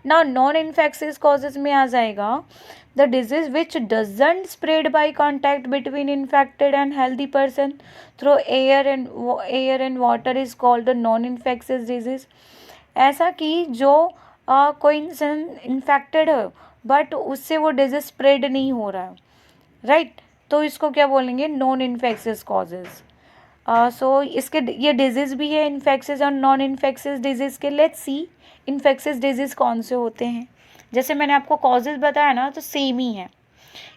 ना non infectious causes में आ जाएगा the disease which doesn't spread by contact between infected and healthy person through air and water is called the non infectious disease. ऐसा कि जो कोई इंसान इन्फेक्टेड है बट उससे वो डिजीज स्प्रेड नहीं हो रहा है, राइट, तो इसको क्या बोलेंगे, नॉन इन्फेक्शियस कॉजेज। सो इसके ये डिजीज़ भी है इन्फेक्शियस और नॉन इन्फेक्शियस डिजीज़ के। लेट्स सी इन्फेक्शियस डिजीज़ कौन से होते हैं। जैसे मैंने आपको कॉजेज बताया ना, तो सेम ही है।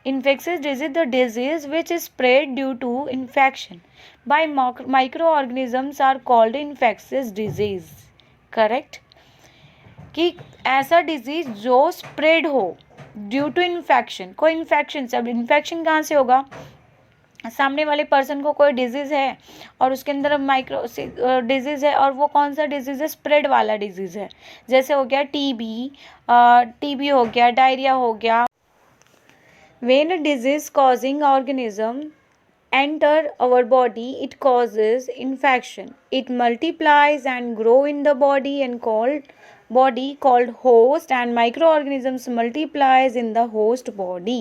Infectious disease the disease which is spread due to infection by micro organisms are called infectious disease. Correct, कि ऐसा डिजीज जो स्प्रेड हो ड्यू टू इन्फेक्शन, कोई इन्फेक्शन से। अब इन्फेक्शन कहाँ से होगा, सामने वाले पर्सन को कोई डिजीज़ है और उसके अंदर माइक्रो डिजीज़ है, और वो कौन सा डिजीज़ है, स्प्रेड वाला डिजीज़ है। जैसे हो गया टीबी हो गया, डायरिया हो गया। When a disease causing organism enter our body, it causes infection. It multiplies and grow in the body called host, and microorganisms multiplies in the host body.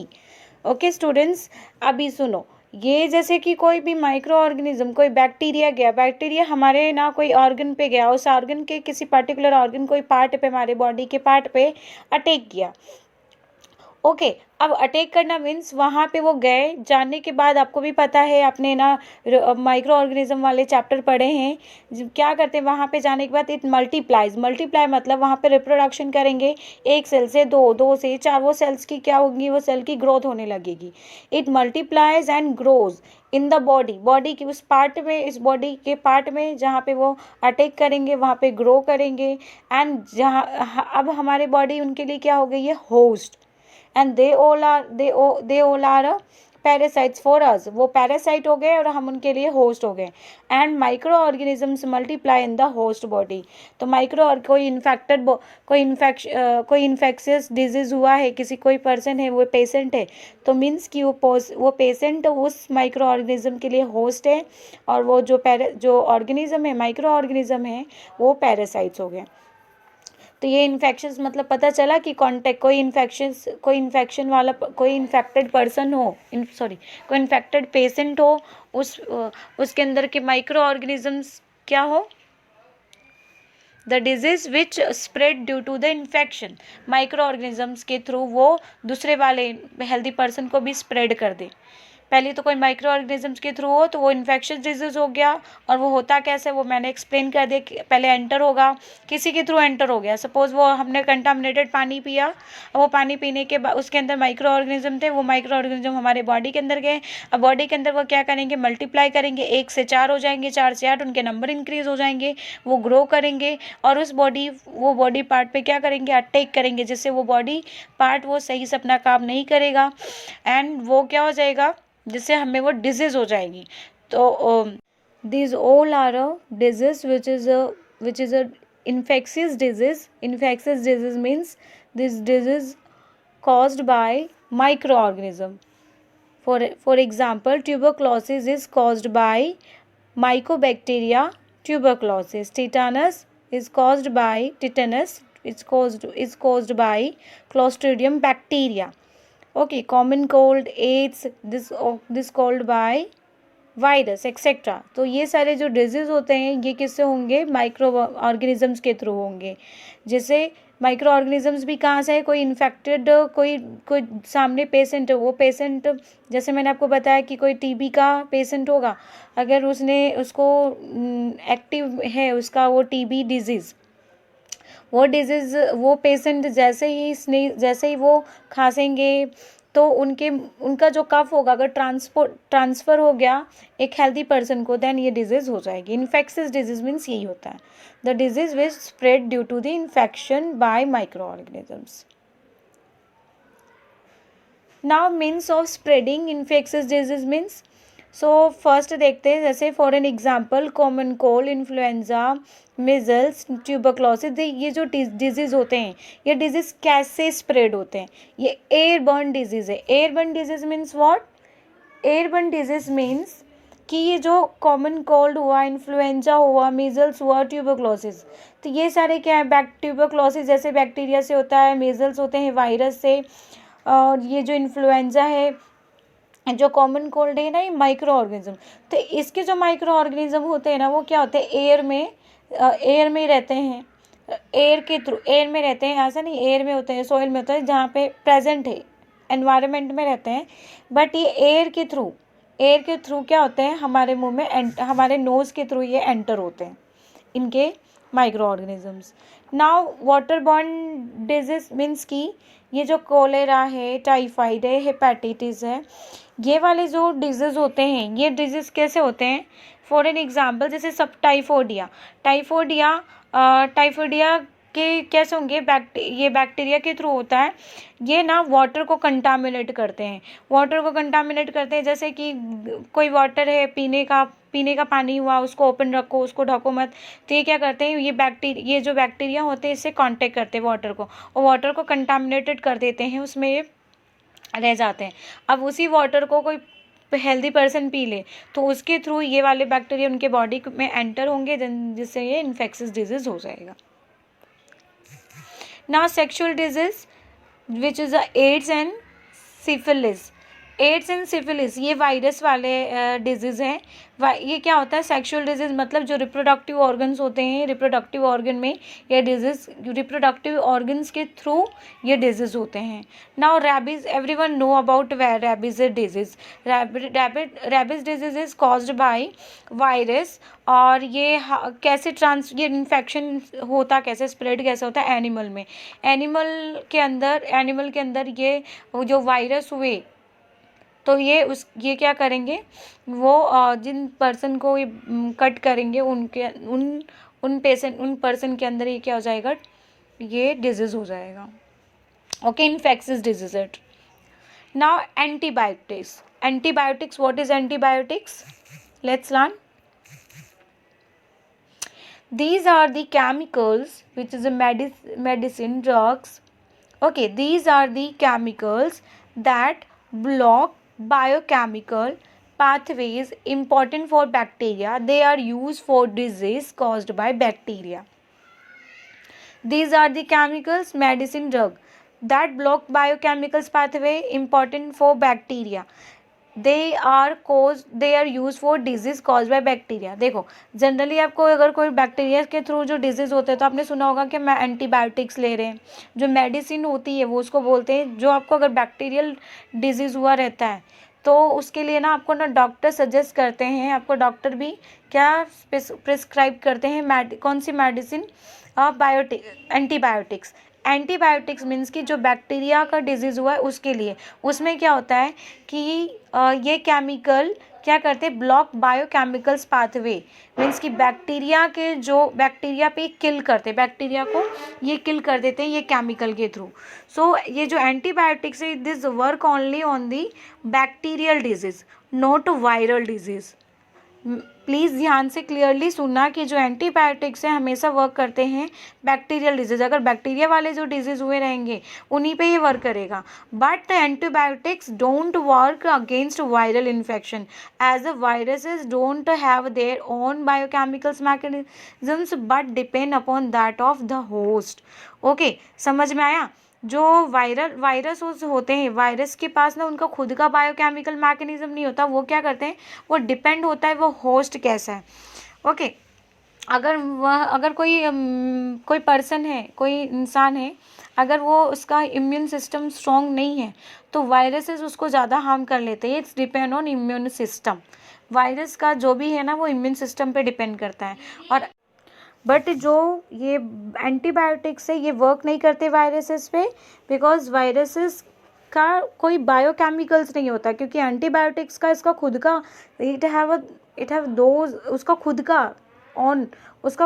Okay students, अभी सुनो, ये जैसे कि कोई भी माइक्रो ऑर्गेनिज्म, कोई bacteria गया, bacteria हमारे ना कोई ऑर्गन पे गया, उस ऑर्गन के किसी पर्टिकुलर ऑर्गन, कोई पार्ट पे, हमारे बॉडी के पार्ट पे अटैक किया। ओके, अब अटैक करना मीन्स वहाँ पे वो गए, जाने के बाद आपको भी पता है, आपने ना माइक्रो ऑर्गेनिज्म वाले चैप्टर पढ़े हैं, क्या करते हैं वहाँ पे जाने के बाद, इट मल्टीप्लाई मतलब वहाँ पे रिप्रोडक्शन करेंगे, एक सेल से दो से चार, वो सेल्स की क्या होगी, वो सेल की ग्रोथ होने लगेगी। It multiplies and grows in the body की उस पार्ट में, इस बॉडी के पार्ट में जहाँ पे वो अटैक करेंगे वहाँ पे ग्रो करेंगे। एंड जहाँ अब हमारे बॉडी उनके लिए क्या हो गई है, host, and they all are parasites for us. वो पैरासाइट हो गए और हम उनके लिए होस्ट हो गए। And micro organisms multiply in the host body. तो कोई इन्फेक्शियस डिजीज हुआ है, किसी कोई पर्सन है, वो पेशेंट है, तो मीन्स कि वो पेशेंट उस माइक्रो ऑर्गेनिज्म के लिए होस्ट है, और वो जो ऑर्गेनिज्म है, माइक्रो ऑर्गेनिज्म है, वो पैरासाइट्स हो गए। तो ये इन्फेक्शन मतलब पता चला कि कॉन्टैक्ट, कोई इन्फेक्शन वाला, कोई इन्फेक्टेड पर्सन हो, कोई इन्फेक्टेड पेशेंट हो, उसके अंदर के माइक्रो ऑर्गेनिजम्स क्या हो, the disease which spread due to the infection, micro organisms के थ्रू वो दूसरे वाले हेल्दी पर्सन को भी स्प्रेड कर दे। पहले तो कोई माइक्रो ऑर्गेनिजम्स के थ्रू हो तो वो इन्फेक्शियस डिजीज हो गया, और वो होता कैसे, वो मैंने एक्सप्लेन कर दिया। पहले एंटर होगा, किसी के थ्रू एंटर हो गया, सपोज वो हमने कंटामिनेटेड पानी पिया, वो पानी पीने के बाद उसके अंदर माइक्रो ऑर्गेनिज्म थे, वो माइक्रो ऑर्गेनिज्म हमारे बॉडी के अंदर गए। अब बॉडी के अंदर वो क्या करेंगे, मल्टीप्लाई करेंगे, 1 से 4 हो जाएंगे, 4 से 8, उनके नंबर इंक्रीज हो जाएंगे, वो ग्रो करेंगे, और वो बॉडी पार्ट पे क्या करेंगे, अटैक करेंगे, जिससे वो बॉडी पार्ट वो सही से अपना काम नहीं करेगा, एंड वो क्या हो जाएगा, जिससे हमें वो डिजीज हो जाएगी। तो these all are a disease which is a infectious disease. Infectious disease means this disease caused by microorganism. For example, tuberculosis is caused by mycobacteria tuberculosis. Tetanus is caused by clostridium bacteria. Okay, common cold, AIDS, this cold by virus etcetera. तो ये सारे जो disease होते हैं ये किससे होंगे, micro organisms के थ्रू होंगे। जैसे माइक्रो ऑर्गेनिजम्स भी कहाँ से है, कोई इन्फेक्टेड, कोई सामने पेशेंट है, वो पेशेंट, जैसे मैंने आपको बताया कि कोई टीबी का पेशेंट होगा, अगर उसको एक्टिव है उसका वो टीबी डिजीज़, वो पेशेंट जैसे ही वो खांसेंगे तो उनका जो कफ होगा, अगर ट्रांसफ़र हो गया एक हेल्दी पर्सन को, देन ये डिजीज़ हो जाएगी। इन्फेक्शियस डिजीज़ मीन्स यही होता है, the disease which spread due to the infection by micro organisms. Now means of spreading infectious disease means, so first देखते हैं, जैसे for an example common cold, influenza, measles, tuberculosis, ये जो disease होते हैं, ये डिजीज़ कैसे स्प्रेड होते हैं, ये एयरबर्न डिजीज़ है। Airborne disease means what, airborne disease means कि ये जो कॉमन कोल्ड हुआ, इन्फ्लुएंजा हुआ, मीजल्स हुआ, ट्यूबरक्लोसिस, तो ये सारे क्या है, ट्यूबरक्लोसिस जैसे बैक्टीरिया से होता है, मीजल्स होते हैं वायरस से, और ये जो इन्फ्लुएंजा है, जो कॉमन कोल्ड है ना, ये माइक्रो ऑर्गेनिज्म। तो इसके जो माइक्रो ऑर्गेनिज्म होते हैं ना, वो क्या होते हैं, एयर में ही रहते हैं, एयर के थ्रू, एयर में रहते हैं, ऐसा नहीं एयर में होते हैं, सॉइल में होता है, जहाँ पे प्रेजेंट है एनवायरनमेंट में रहते हैं, बट ये एयर के थ्रू क्या होते हैं, हमारे मुंह में हमारे नोज़ के थ्रू ये एंटर होते हैं इनके micro organisms. Now water borne disease means की ये जो कोलेरा है, टाइफाइड है, हेपेटाइटिस है, ये वाले जो डिजीज़ होते हैं, ये डिजीज़ कैसे होते हैं, फॉर एन एग्जांपल जैसे सब टाइफोइडिया के कैसे होंगे, ये बैक्टीरिया के थ्रू होता है। ये ना वाटर को कंटामिनेट करते हैं, जैसे कि कोई वाटर है, पीने का पानी हुआ, उसको ओपन रखो, उसको ढको मत। तो ये क्या करते हैं, ये जो बैक्टीरिया होते हैं इससे कांटेक्ट करते हैं वाटर को, और वाटर को कंटामिनेटेड कर देते हैं, उसमें ये रह जाते हैं। अब उसी वाटर को कोई हेल्दी पर्सन पी ले तो उसके थ्रू ये वाले बैक्टीरिया उनके बॉडी में एंटर होंगे, जिससे ये इन्फेक्शियस डिजीज हो जाएगा। Now sexual disease which is AIDS and syphilis ये वायरस वाले डिजीज़ हैं। ये क्या होता है, सेक्सुअल डिजीज़ मतलब जो रिप्रोडक्टिव ऑर्गन्स होते हैं, रिप्रोडक्टिव ऑर्गन में ये डिजीज़, रिप्रोडक्टिव ऑर्गन्स के थ्रू ये डिजीज़ होते हैं। Now rabies, everyone know about rabies disease. Rabies disease is caused by virus, और ये ये इन्फेक्शन होता कैसे, स्प्रेड कैसे होता है, एनिमल के अंदर ये जो वायरस हुए तो ये क्या करेंगे, वो जिन पर्सन को ये कट करेंगे उन पर्सन के अंदर ये क्या हो जाएगा, ये डिजीज़ हो जाएगा। Okay, infectious disease. Now antibiotics, what is antibiotics, let's learn. These are the chemicals which is a medicine, drugs. Okay, these are the chemicals that block biochemical pathways important for bacteria. They are used for disease caused by bacteria. These are the chemicals, medicine, drug that block biochemicals pathway important for bacteria. They are use for disease cause by bacteria. देखो generally आपको अगर कोई bacteria के through जो disease होते हैं तो आपने सुना होगा कि मैं एंटीबायोटिक्स ले रहे हैं। जो मेडिसिन होती है वो उसको बोलते हैं, जो आपको अगर बैक्टीरियल डिजीज़ हुआ रहता है तो उसके लिए ना आपको ना डॉक्टर सजेस्ट करते हैं, आपको डॉक्टर भी क्या प्रिस्क्राइब करते हैं, कौन सी मेडिसिन, एंटीबायोटिक्स मीन्स कि जो बैक्टीरिया का डिजीज़ हुआ है उसके लिए। उसमें क्या होता है कि ये केमिकल क्या करते हैं, ब्लॉक बायोकेमिकल्स पाथवे, मीन्स कि बैक्टीरिया पे किल करते, बैक्टीरिया को ये किल कर देते हैं ये केमिकल के थ्रू। सो ये जो एंटीबायोटिक्स है, this work only on the bacterial disease, not viral disease. Please ध्यान से क्लियरली सुनना कि जो एंटीबायोटिक्स है हमेशा वर्क करते हैं बैक्टीरियल डिजीज़, अगर बैक्टीरिया वाले जो डिजीज़ हुए रहेंगे उन्हीं पे ये वर्क करेगा। But antibiotics don't work against viral infection, as a viruses don't have their own biochemicals mechanisms but depend upon that of the host. Okay, समझ में आया। जो वायरस होते हैं, वायरस के पास ना उनका खुद का बायोकेमिकल मैकेनिज्म नहीं होता, वो क्या करते हैं, वो डिपेंड होता है वो होस्ट कैसा है। ओके, अगर कोई पर्सन है, कोई इंसान है, अगर वो उसका इम्यून सिस्टम स्ट्रॉन्ग नहीं है तो वायरसेस उसको ज़्यादा हार्म कर लेते हैं। It's depend on immune system. Virus का जो भी है ना वो इम्यून सिस्टम पे डिपेंड करता है। और बट जो ये एंटीबायोटिक्स है ये वर्क नहीं करते वायरसेस पे, बिकॉज वायरसेस का कोई बायोकेमिकल्स नहीं होता, क्योंकि एंटीबायोटिक्स का इसका खुद का इट हैव दोज उसका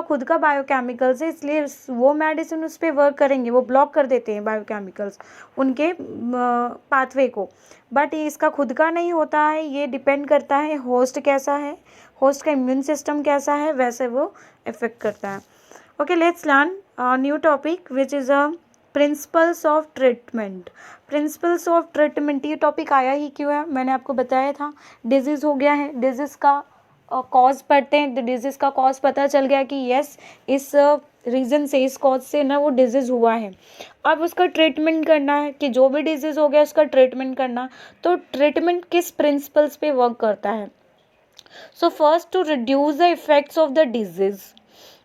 खुद का बायोकेमिकल्स है, इसलिए वो मेडिसिन उस पर वर्क करेंगे, वो ब्लॉक कर देते हैं बायोकेमिकल्स उनके पाथवे को। बट इसका खुद का नहीं होता है, ये डिपेंड करता है होस्ट कैसा है, होस्ट का इम्यून सिस्टम कैसा है, वैसे वो इफेक्ट करता है। Okay, let's learn new topic which is a principles of treatment. ये टॉपिक आया ही क्यों है, मैंने आपको बताया था, डिजीज़ हो गया है, डिजीज़ का कॉज पढ़ते हैं, डिजीज़ का कॉज पता चल गया कि यस इस रीज़न से, इस कॉज से ना वो डिजीज़ हुआ है। अब उसका ट्रीटमेंट करना है कि जो भी डिजीज़ हो गया उसका ट्रीटमेंट करना। तो ट्रीटमेंट किस प्रिंसिपल्स पे वर्क करता है? So first, to reduce the effects of the disease.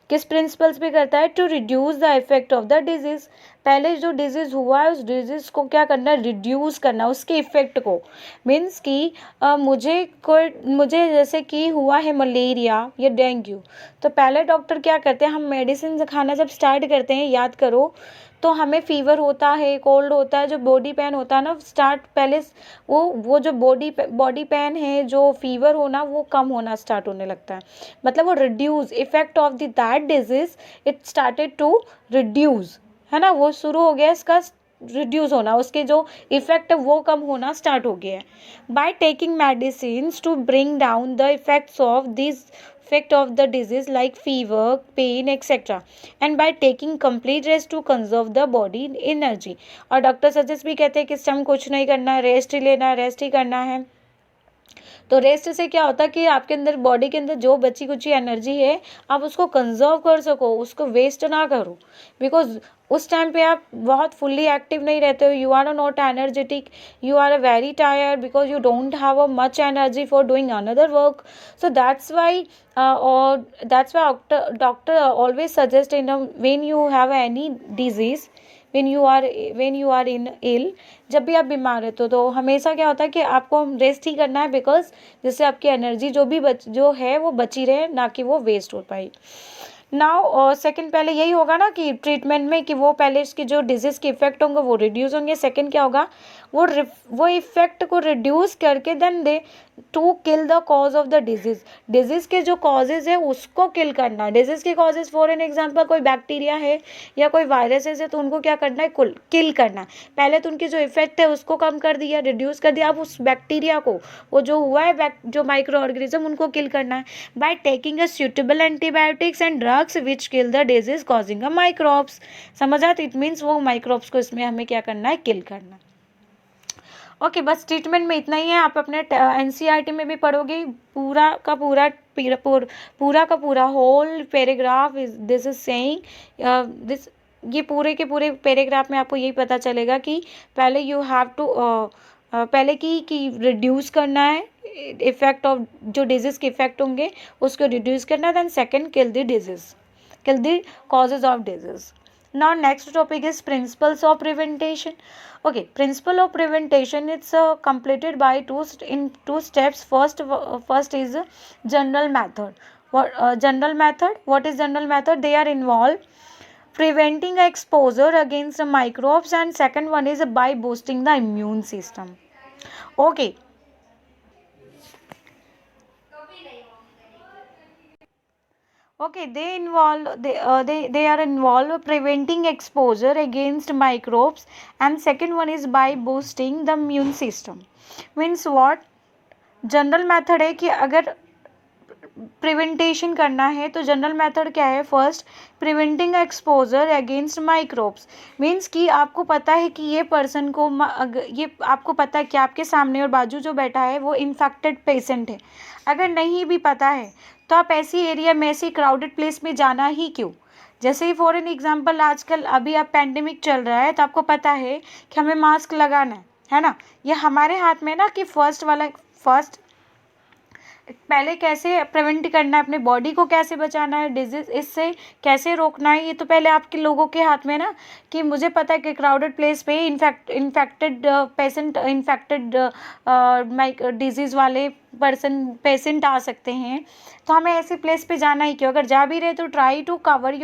किस प्रिंसिपल्स पे करता है? To reduce the effect of the disease. पहले जो डिजीज़ हुआ है उस डिजीज़ को क्या करना है? रिड्यूस करना, उसके इफेक्ट को। मीन्स कि मुझे जैसे कि हुआ है मलेरिया या डेंगू, तो पहले डॉक्टर क्या करते हैं, हम मेडिसिन खाना जब स्टार्ट करते हैं, याद करो, तो हमें फीवर होता है, कोल्ड होता है, जो बॉडी पेन होता है ना, स्टार्ट पहले वो जो बॉडी पेन है, जो फीवर होना, वो कम होना स्टार्ट होने लगता है। मतलब वो reduce effect of the that disease, it started to reduce, है ना, वो शुरू हो गया इसका रिड्यूस होना, उसके जो इफेक्ट है वो कम होना स्टार्ट हो गया है। By taking medicine to bring down the effects of this effect of the disease like fever, pain, etc. and by taking complete rest to conserve the body energy। और डॉक्टर सजेस्ट भी कहते हैं कि इस time कुछ नहीं करना है, रेस्ट ही लेना है, रेस्ट ही करना है। तो रेस्ट से क्या होता है कि आपके अंदर, बॉडी के अंदर जो बची कुची एनर्जी है, आप उसको कंजर्व कर सको, उसको वेस्ट ना करो। बिकॉज उस टाइम पे आप बहुत फुल्ली एक्टिव नहीं रहते हो, you are not energetic, you are very tired because you don't have a much energy for doing another work. So that's why doctor always suggest in when you have any disease, when you are in ill, जब भी आप बीमार रहते हो, तो हमेशा क्या होता है कि आपको रेस्ट ही करना है, बिकॉज जिससे आपकी एनर्जी जो है वो बची रहे, ना कि वो वेस्ट हो पाए। नाउ सेकंड, पहले यही होगा ना कि ट्रीटमेंट में कि वो पहले इसकी जो डिजीज़ के इफेक्ट होंगे वो रिड्यूस होंगे। सेकंड क्या होगा, वो इफेक्ट को रिड्यूस करके then they to kill the cause of the disease. Disease के जो कॉजेज़ है उसको किल करना। डिजीज़ के कॉजेज़ फॉर एन एग्जांपल कोई बैक्टीरिया है या कोई वायरसेस है, तो उनको क्या करना है? किल करना। पहले तो उनकी जो इफेक्ट है उसको कम कर दिया, रिड्यूस कर दिया। अब उस बैक्टीरिया को, वो जो हुआ है जो माइक्रो ऑर्गेनिज्म, उनको किल करना है by taking a suitable antibiotics and drugs which kill the disease causing a microbes. समझ आते? इट मीन्स वो माइक्रोब्स को इसमें हमें क्या करना है? किल करना। ओके, बस ट्रीटमेंट में इतना ही है। आप अपने एनसीईआरटी में भी पढ़ोगे, पूरा का पूरा whole paragraph this is saying this. ये पूरे के पूरे पैराग्राफ में आपको यही पता चलेगा कि पहले यू हैव टू पहले कि रिड्यूस करना है इफेक्ट ऑफ जो डिजीज़ के इफेक्ट होंगे उसको रिड्यूस करना है। Then second, kill the causes of disease. Now next topic is principles of prevention. Okay, principle of prevention, it's completed by two steps. First is general method. General method? What is general method? They are involved preventing exposure against the microbes, and second one is by boosting the immune system. Okay. Okay, they are involved preventing exposure against microbes, and second one is by boosting the immune system. Means what? General method है कि अगर prevention करना है तो general method क्या है? First, preventing exposure against microbes. Means कि आपको पता है कि ये पर्सन को ये आपको पता है कि आपके सामने और बाजू जो बैठा है वो इन्फेक्टेड पेशेंट है। अगर नहीं भी पता है तो आप ऐसी एरिया में, ऐसी क्राउडेड प्लेस में जाना ही क्यों? जैसे ही फॉर एन एग्जाम्पल, आजकल अभी आप पैंडेमिक चल रहा है तो आपको पता है कि हमें मास्क लगाना है ना? ये हमारे हाथ में ना कि फर्स्ट पहले कैसे प्रिवेंट करना है, अपने बॉडी को कैसे बचाना है डिजीज इससे कैसे रोकना है, ये तो पहले आपके लोगों के हाथ में ना। कि मुझे पता है कि क्राउडेड प्लेस पे इन्फेक्टेड डिजीज़ वाले पेशेंट आ सकते हैं, तो हमें ऐसे प्लेस पे जाना ही क्यों? अगर जा भी रहे तो try to cover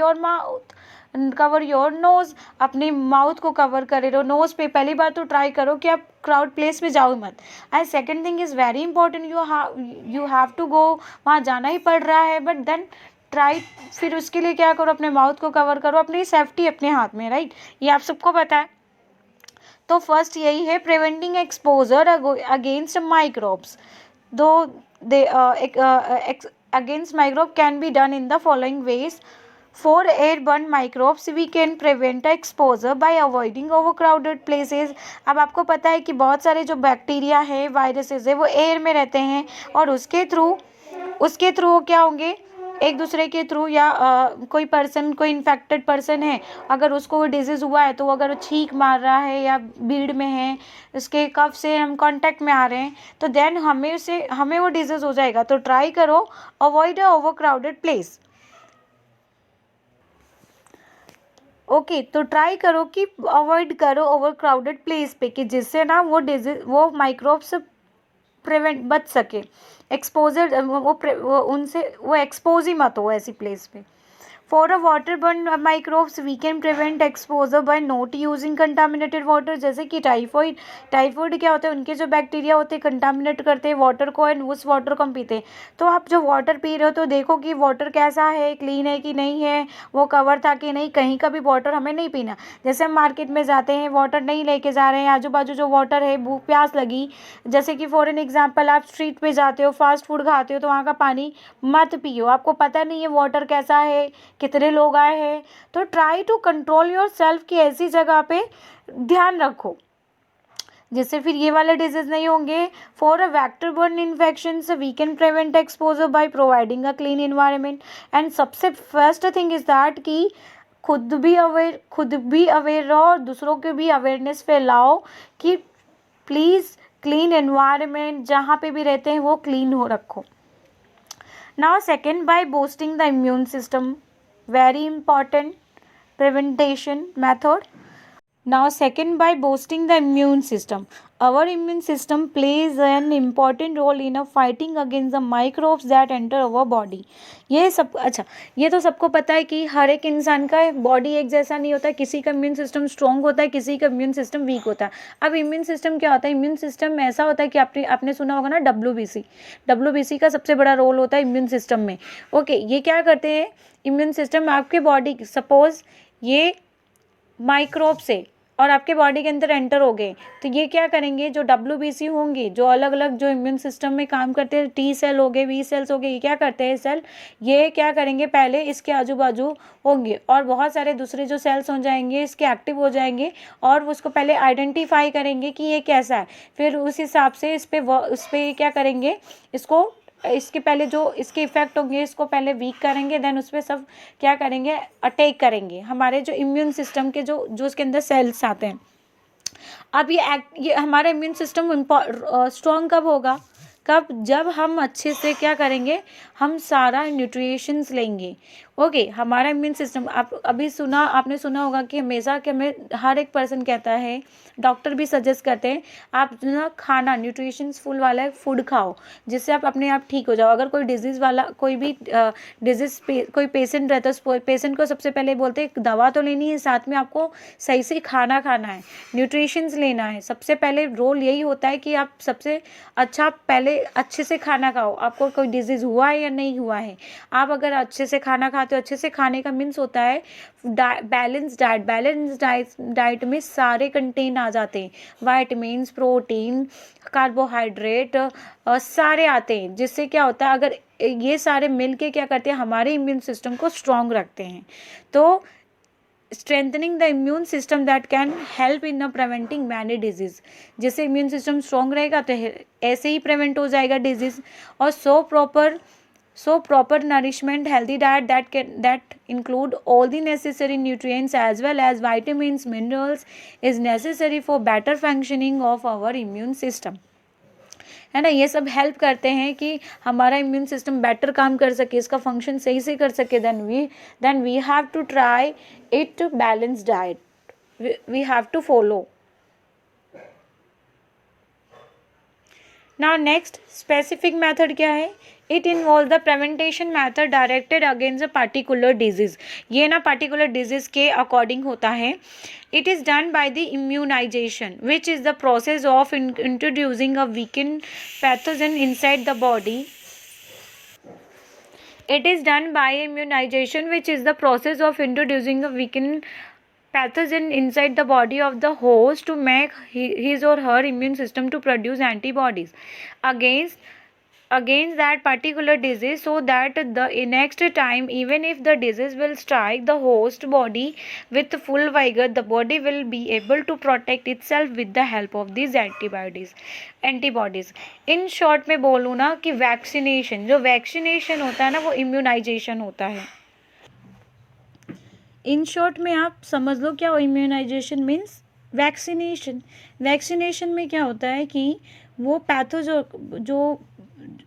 your nose, अपने माउथ को कवर करे रहो। नोज़ पे पहली बार तो ट्राई करो कि आप क्राउड प्लेस में जाओ मत। And second thing is very important, you have to go, वहाँ जाना ही पड़ रहा है, बट देन ट्राई, फिर उसके लिए क्या करो? अपने माउथ को कवर करो, अपनी सेफ्टी अपने हाथ में, राइट? ये आप सबको पता है। तो फर्स्ट यही है, प्रिवेंटिंग एक्सपोजर अगेंस्ट माइक्रोब्स। दो दे against microbe can be done in the following ways. For airborne microbes we can prevent exposure by avoiding overcrowded places. अब आपको पता है कि बहुत सारे जो बैक्टीरिया है, वायरसेस है, वो एयर में रहते हैं और उसके थ्रू उसके थ्रू क्या होंगे, एक दूसरे के थ्रू, या कोई पर्सन, कोई इन्फेक्टेड पर्सन है, अगर उसको वो डिजीज़ हुआ है तो अगर वो छींक मार रहा है या भीड़ में है, उसके कफ से हम कांटेक्ट में आ रहे हैं, तो देन हमें वो डिजीज़ हो जाएगा। तो ट्राई करो, अवॉइड अ ओवर क्राउडेड प्लेस। ओके, तो ट्राई करो कि अवॉइड करो ओवर क्राउडेड प्लेस पे, कि जिससे ना वो माइक्रोब्स प्रिवेंट बच सके, एक्सपोजर वो उनसे वो एक्सपोज ही मत हो ऐसी प्लेस पे। For a waterborne microbes we can prevent exposure by not using contaminated water. जैसे कि टाइफॉइड क्या होता है, उनके जो बैक्टीरिया होते हैं कंटामिनेट करते हैं वाटर को, एंड उस वाटर को हम पीते हैं। तो आप जो वाटर पी रहे हो तो देखो कि वाटर कैसा है, क्लीन है कि नहीं है, वो कवर था कि नहीं। कहीं का भी वाटर हमें नहीं पीना। जैसे हम मार्केट में जाते हैं, वाटर नहीं लेके जा रहे हैं, आजू बाजू जो वाटर है, भूख प्यास लगी, जैसे कि फॉर एन एग्जाम्पल आप स्ट्रीट पे जाते हो, फास्ट फूड खाते हो, तो वहाँ का पानी मत पियो। आपको पता नहीं है वाटर कैसा है, कितने लोग आए हैं। तो try to control yourself की ऐसी जगह पे ध्यान रखो जिससे फिर ये वाले डिजीज नहीं होंगे। For a vector borne infection we can prevent exposure by providing a clean environment. And सबसे फर्स्ट थिंग इज दैट कि खुद भी अवेयर रहो और दूसरों के भी अवेयरनेस फैलाओ कि प्लीज़ क्लीन एनवायरनमेंट जहाँ पे भी रहते हैं वो क्लीन हो रखो। Now second, by boosting the immune system, very important prevention method. Now second, by boosting the immune system. Our immune system plays an important role in fighting against the microbes that enter our body. ये सब अच्छा, ये तो सबको पता है कि हर एक इंसान का बॉडी एक जैसा नहीं होता है। किसी का इम्यून सिस्टम स्ट्रॉन्ग होता है, किसी का इम्यून सिस्टम वीक होता है। अब इम्यून सिस्टम क्या होता है, इम्यून सिस्टम ऐसा होता है कि आपने सुना होगा ना WBC का सबसे बड़ा रोल होता है इम्यून सिस्टम में। ओके, ये क्या करते हैं, इम्यून सिस्टम आपके बॉडी, सपोज ये माइक्रोब से और आपके बॉडी के अंदर एंटर हो गए, तो ये क्या करेंगे, जो WBC होंगे, जो अलग अलग जो इम्यून सिस्टम में काम करते हैं, T सेल हो गए, V सेल्स हो गए, ये क्या करते हैं सेल, ये क्या करेंगे, पहले इसके आजू बाजू होंगे और बहुत सारे दूसरे जो सेल्स हो जाएंगे इसके एक्टिव हो जाएंगे और उसको पहले आइडेंटिफाई करेंगे कि ये कैसा है। फिर उस हिसाब से इस पर क्या करेंगे, इसके पहले जो इसके इफेक्ट होंगे इसको पहले वीक करेंगे, देन उस पर सब क्या करेंगे, अटैक करेंगे हमारे जो इम्यून सिस्टम के जो उसके अंदर सेल्स आते हैं। अब ये हमारा इम्यून सिस्टम स्ट्रॉन्ग कब होगा, कब, जब हम अच्छे से क्या करेंगे, हम सारा न्यूट्रिशंस लेंगे। ओके, हमारा इम्यून सिस्टम, आपने सुना होगा कि हमेशा कि हमें हर एक पर्सन कहता है, डॉक्टर भी सजेस्ट करते हैं, आप ना खाना न्यूट्रिशंस फुल वाला फूड खाओ जिससे आप अपने आप ठीक हो जाओ। अगर कोई डिजीज़ वाला कोई भी कोई पेशेंट रहता है, पेशेंट को सबसे पहले बोलते हैं दवा तो लेनी है, साथ में आपको सही से खाना खाना है, न्यूट्रिशंस लेना है। सबसे पहले रोल यही होता है कि आप सबसे अच्छा पहले अच्छे से खाना खाओ, आपको कोई डिजीज़ हुआ है या नहीं हुआ है। आप अगर अच्छे से खाना खाते हो, अच्छे से खाने का मीन्स होता है बैलेंस डाइट में सारे कंटेन आ जाते हैं, वाइटामिन, प्रोटीन, कार्बोहाइड्रेट सारे आते हैं, जिससे क्या होता है, अगर ये सारे मिलके क्या करते हैं, हमारे इम्यून सिस्टम को स्ट्रॉन्ग रखते हैं। तो strengthening the immune system that can help in preventing many disease. जैसे इम्यून सिस्टम स्ट्रॉन्ग रहेगा तो ऐसे ही प्रिवेंट हो जाएगा डिजीज। और so proper nourishment, healthy diet that include all the necessary nutrients as well as vitamins, minerals is necessary for better functioning of our immune system, है ना। ये सब हेल्प करते हैं कि हमारा इम्यून सिस्टम बेटर काम कर सके, इसका फंक्शन सही से कर सके। Then we have to try it balance diet, we have to follow. Now next specific method क्या है, it involve the preventation method directed against a particular disease. ये ना पार्टिकुलर डिजीज के अकॉर्डिंग होता है। It is done by the immunisation which is the process of introducing a weakened pathogen inside the body. It is done by immunization, which is the process of introducing a weakened pathogen inside the body of the host to make his or her immune system to produce antibodies against against that particular disease, so that the next time, even if the disease will strike the host body with full vigor, the body will be able to protect itself with the help of these antibodies. In short में बोलूँ ना कि vaccination, जो vaccination होता है ना, वो immunisation होता है. इन शॉर्ट में आप समझ लो क्या इम्यूनाइजेशन मीन्स वैक्सीनेशन. वैक्सीनेशन में क्या होता है कि वो जो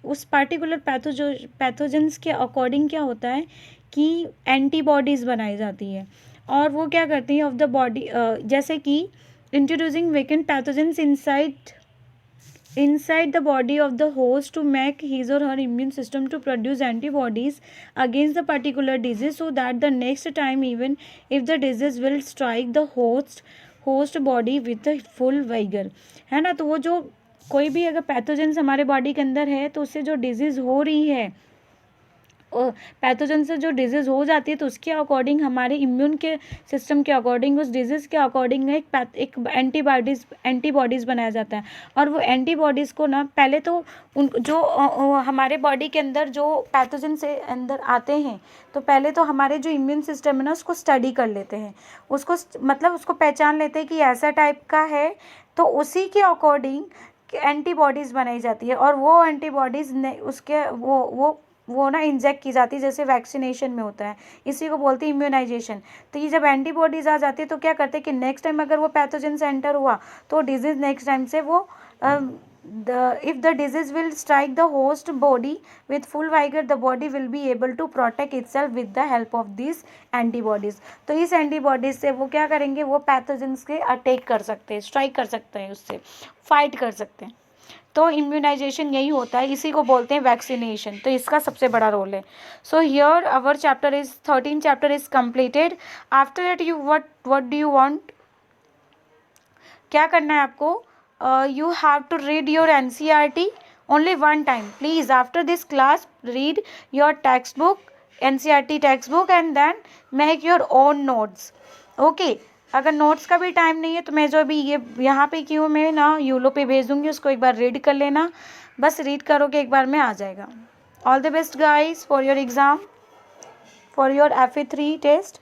उस पार्टिकुलर पैथोजेंस के अकॉर्डिंग क्या होता है कि एंटीबॉडीज़ बनाई जाती है, और वो क्या करती हैं ऑफ द बॉडी, जैसे कि introducing vacant pathogens inside the body of the host to make his or her immune system to produce antibodies against the particular disease, so that the next time, even if the disease will strike the host body with the full vigor, है ना. तो वो जो कोई भी अगर pathogens हमारे body के अंदर है, तो उससे जो डिजीज़ हो रही है, पैथोजन से जो डिजीज़ हो जाती है, तो उसके अकॉर्डिंग हमारे इम्यून के सिस्टम के अकॉर्डिंग, उस डिजीज़ के अकॉर्डिंग एक एंटीबॉडीज़ बनाया जाता है. और वो एंटीबॉडीज़ को ना पहले तो उन जो हमारे बॉडी के अंदर जो पैथोजन से अंदर आते हैं, तो पहले तो हमारे जो इम्यून सिस्टम है ना, उसको स्टडी कर लेते हैं, उसको मतलब उसको पहचान लेते हैं कि ऐसा टाइप का है, तो उसी के अकॉर्डिंग एंटीबॉडीज़ बनाई जाती है. और वो एंटीबॉडीज़ उसके वो ना इंजेक्ट की जाती है, जैसे वैक्सीनेशन में होता है. इसी को बोलते हैं इम्यूनाइजेशन. तो ये जब एंटीबॉडीज़ आ जाती है, तो क्या करते हैं कि नेक्स्ट टाइम अगर वो पैथोजन से एंटर हुआ, तो डिजीज़ नेक्स्ट टाइम से वो if the disease will strike the host body with full vigor, the body will be able to protect itself with the help of these antibodies. तो इस antibodies से वो क्या करेंगे, वो पैथोजेंस के अटैक कर सकते हैं, स्ट्राइक कर सकते हैं, उससे फाइट कर सकते हैं. तो इम्यूनाइजेशन यही होता है, इसी को बोलते हैं वैक्सीनेशन. तो इसका सबसे बड़ा रोल है. So here our chapter is 13 chapter is completed. After that you what do you want, क्या करना है आपको? You have to read your NCERT only one time. Please, after this class, read your textbook, NCERT textbook, and then make your own notes. Okay. अगर notes का भी time नहीं है, तो मैं जो अभी ये यहाँ पे की हूँ, मैं ना यूलो पे भेज दूँगी, उसको एक बार रीड कर लेना. बस रीड करोगे एक बार में आ जाएगा. All the best guys for your exam, for your FA3 test.